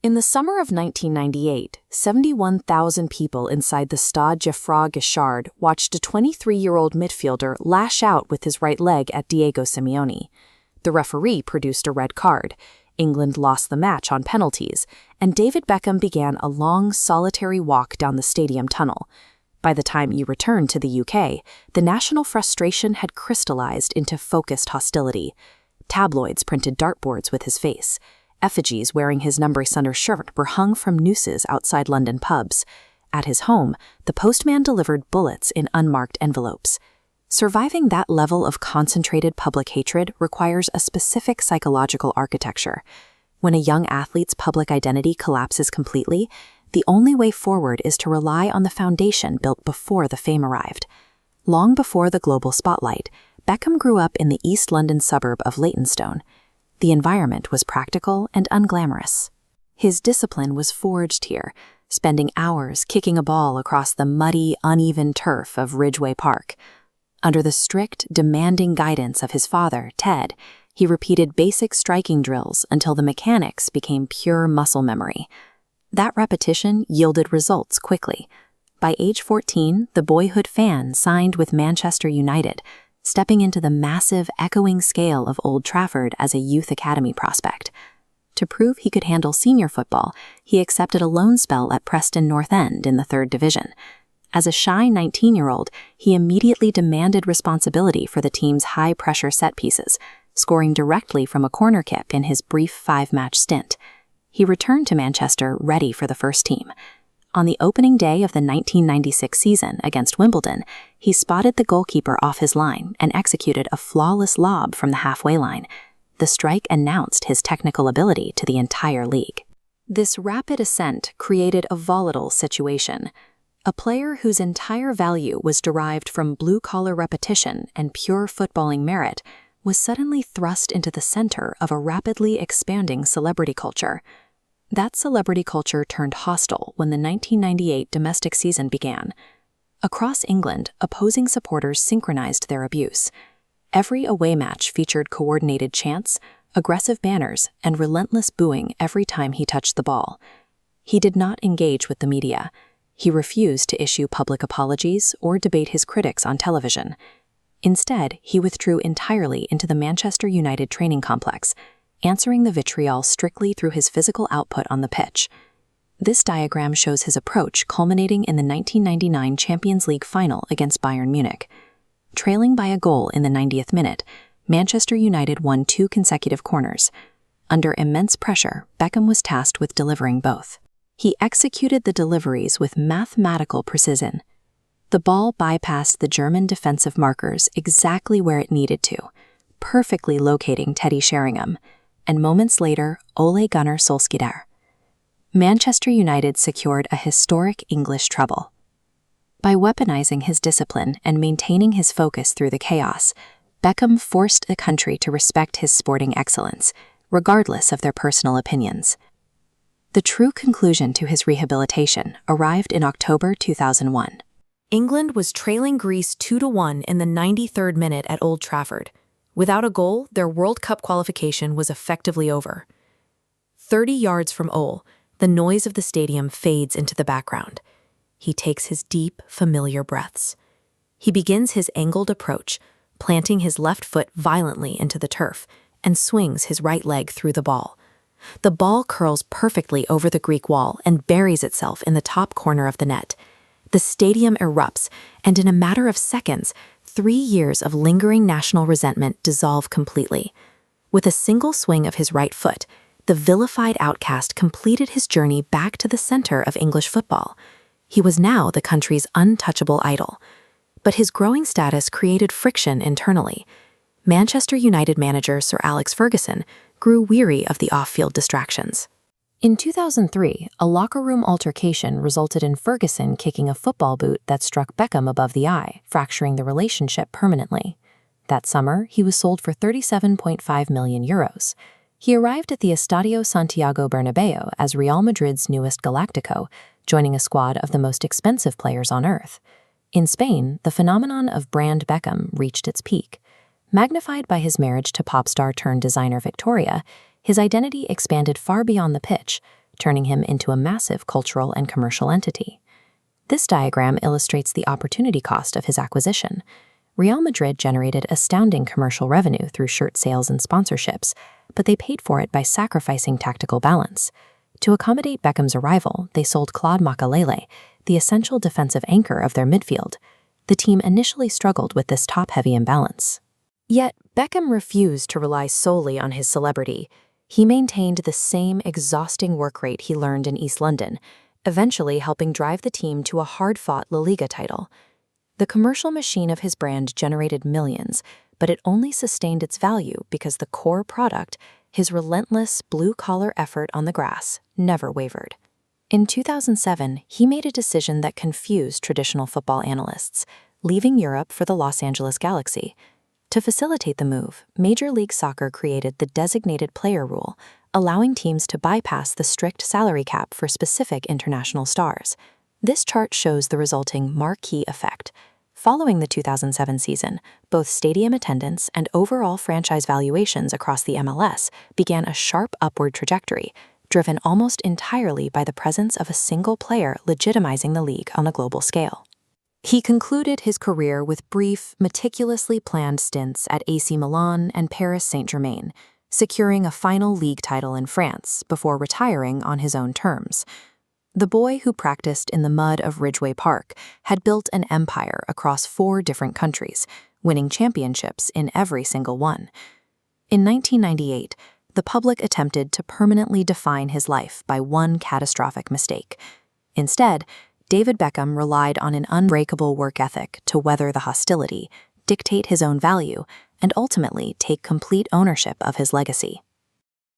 In the summer of 1998, 71,000 people inside the Stade Geoffroy-Guichard watched a 23-year-old midfielder lash out with his right leg at Diego Simeone. The referee produced a red card. England lost the match on penalties, and David Beckham began a long, solitary walk down the stadium tunnel. By the time he returned to the UK, the national frustration had crystallized into focused hostility. Tabloids printed dartboards with his face. Effigies wearing his numbers under shirt were hung from nooses outside London pubs. At his home, the postman delivered bullets in unmarked envelopes. Surviving that level of concentrated public hatred requires a specific psychological architecture. When a young athlete's public identity collapses completely, the only way forward is to rely on the foundation built before the fame arrived. Long before the global spotlight, Beckham grew up in the East London suburb of Leytonstone. The environment was practical and unglamorous. His discipline was forged here, spending hours kicking a ball across the muddy, uneven turf of Ridgeway Park. Under the strict, demanding guidance of his father, Ted, he repeated basic striking drills until the mechanics became pure muscle memory. That repetition yielded results quickly. By age 14, the boyhood fan signed with Manchester United, stepping into the massive, echoing scale of Old Trafford as a youth academy prospect. To prove he could handle senior football, he accepted a loan spell at Preston North End in the 3rd Division. As a shy 19-year-old, he immediately demanded responsibility for the team's high-pressure set pieces, scoring directly from a corner kick in his brief 5-match stint. He returned to Manchester ready for the first team. On the opening day of the 1996 season against Wimbledon, he spotted the goalkeeper off his line and executed a flawless lob from the halfway line. The strike announced his technical ability to the entire league. This rapid ascent created a volatile situation. A player whose entire value was derived from blue-collar repetition and pure footballing merit was suddenly thrust into the center of a rapidly expanding celebrity culture. That celebrity culture turned hostile when the 1998 domestic season began. Across England, opposing supporters synchronized their abuse. Every away match featured coordinated chants, aggressive banners, and relentless booing every time he touched the ball. He did not engage with the media. He refused to issue public apologies or debate his critics on television. Instead, he withdrew entirely into the Manchester United training complex, answering the vitriol strictly through his physical output on the pitch. This diagram shows his approach culminating in the 1999 Champions League final against Bayern Munich. Trailing by a goal in the 90th minute, Manchester United won 2 consecutive corners. Under immense pressure, Beckham was tasked with delivering both. He executed the deliveries with mathematical precision. The ball bypassed the German defensive markers exactly where it needed to, perfectly locating Teddy Sheringham, and moments later, Ole Gunnar Solskjaer. Manchester United secured a historic English treble. By weaponizing his discipline and maintaining his focus through the chaos, Beckham forced the country to respect his sporting excellence, regardless of their personal opinions. The true conclusion to his rehabilitation arrived in October 2001. England was trailing Greece 2-1 in the 93rd minute at Old Trafford. Without a goal, their World Cup qualification was effectively over. 30 yards from Ole, the noise of the stadium fades into the background. He takes his deep, familiar breaths. He begins his angled approach, planting his left foot violently into the turf, and swings his right leg through the ball. The ball curls perfectly over the Greek wall and buries itself in the top corner of the net. The stadium erupts, and in a matter of seconds, 3 years of lingering national resentment dissolve completely. With a single swing of his right foot, the vilified outcast completed his journey back to the center of English football. He was now the country's untouchable idol. But his growing status created friction internally. Manchester United manager Sir Alex Ferguson grew weary of the off-field distractions. In 2003, a locker room altercation resulted in Ferguson kicking a football boot that struck Beckham above the eye, fracturing the relationship permanently. That summer, he was sold for €37.5 million. He arrived at the Estadio Santiago Bernabeu as Real Madrid's newest Galactico, joining a squad of the most expensive players on earth. In Spain, the phenomenon of brand Beckham reached its peak. Magnified by his marriage to pop star turned designer Victoria, his identity expanded far beyond the pitch, turning him into a massive cultural and commercial entity. This diagram illustrates the opportunity cost of his acquisition. Real Madrid generated astounding commercial revenue through shirt sales and sponsorships, but they paid for it by sacrificing tactical balance. To accommodate Beckham's arrival, they sold Claude Makelele, the essential defensive anchor of their midfield. The team initially struggled with this top-heavy imbalance. Yet, Beckham refused to rely solely on his celebrity. He maintained the same exhausting work rate he learned in East London, eventually helping drive the team to a hard-fought La Liga title. The commercial machine of his brand generated millions, but it only sustained its value because the core product, his relentless blue-collar effort on the grass, never wavered. In 2007, he made a decision that confused traditional football analysts, leaving Europe for the Los Angeles Galaxy. To facilitate the move, Major League Soccer created the designated player rule, allowing teams to bypass the strict salary cap for specific international stars. This chart shows the resulting marquee effect. Following the 2007 season, both stadium attendance and overall franchise valuations across the MLS began a sharp upward trajectory, driven almost entirely by the presence of a single player legitimizing the league on a global scale. He concluded his career with brief, meticulously planned stints at AC Milan and Paris Saint-Germain, securing a final league title in France before retiring on his own terms. The boy who practiced in the mud of Ridgeway Park had built an empire across 4 different countries, winning championships in every single one. In 1998, the public attempted to permanently define his life by one catastrophic mistake. Instead, David Beckham relied on an unbreakable work ethic to weather the hostility, dictate his own value, and ultimately take complete ownership of his legacy.